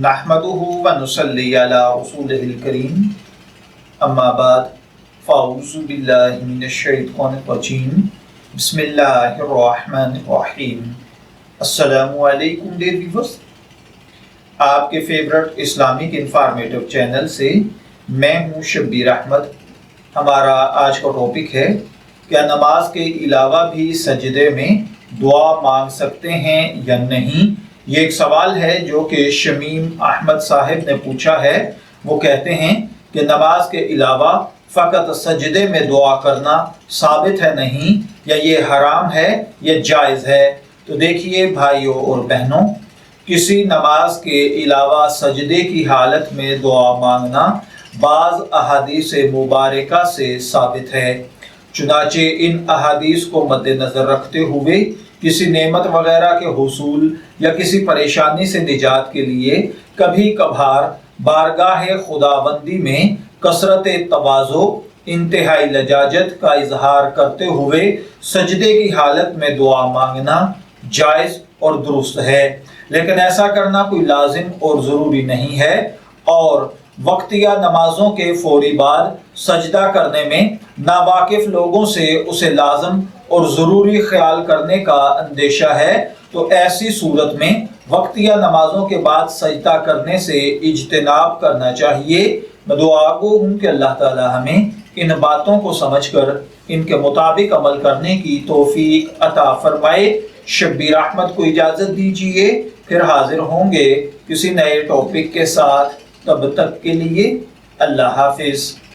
نحمدہ ونصلی علی رسولہ الکریم اما بعد فاعوذ باللہ من الشیطان الرجیم بسم اللہ الرحمن الرحیم۔ السلام علیکم ڈیئر ویورز، آپ کے فیورٹ اسلامک انفارمیٹو چینل سے میں ہوں شبیر احمد۔ ہمارا آج کا ٹاپک ہے کیا نماز کے علاوہ بھی سجدے میں دعا مانگ سکتے ہیں یا نہیں۔ یہ ایک سوال ہے جو کہ شمیم احمد صاحب نے پوچھا ہے۔ وہ کہتے ہیں کہ نماز کے علاوہ فقط سجدے میں دعا کرنا ثابت ہے نہیں، یا یہ حرام ہے یا جائز ہے۔ تو دیکھیے بھائیوں اور بہنوں، کسی نماز کے علاوہ سجدے کی حالت میں دعا مانگنا بعض احادیث مبارکہ سے ثابت ہے۔ چنانچہ ان احادیث کو مد نظر رکھتے ہوئے کسی نعمت وغیرہ کے حصول یا کسی پریشانی سے نجات کے لیے کبھی کبھار بارگاہ خداوندی میں کثرت تواضع، انتہائی لجاجت کا اظہار کرتے ہوئے سجدے کی حالت میں دعا مانگنا جائز اور درست ہے، لیکن ایسا کرنا کوئی لازم اور ضروری نہیں ہے، اور وقتیہ نمازوں کے فوری بعد سجدہ کرنے میں ناواقف لوگوں سے اسے لازم اور ضروری خیال کرنے کا اندیشہ ہے، تو ایسی صورت میں وقتیہ نمازوں کے بعد سجدہ کرنے سے اجتناب کرنا چاہیے۔ میں دعا گو ہوں کہ اللہ تعالی ہمیں ان باتوں کو سمجھ کر ان کے مطابق عمل کرنے کی توفیق عطا فرمائے۔ شبیر احمد کو اجازت دیجیے، پھر حاضر ہوں گے کسی نئے ٹاپک کے ساتھ۔ تب تک کے لیے اللہ حافظ۔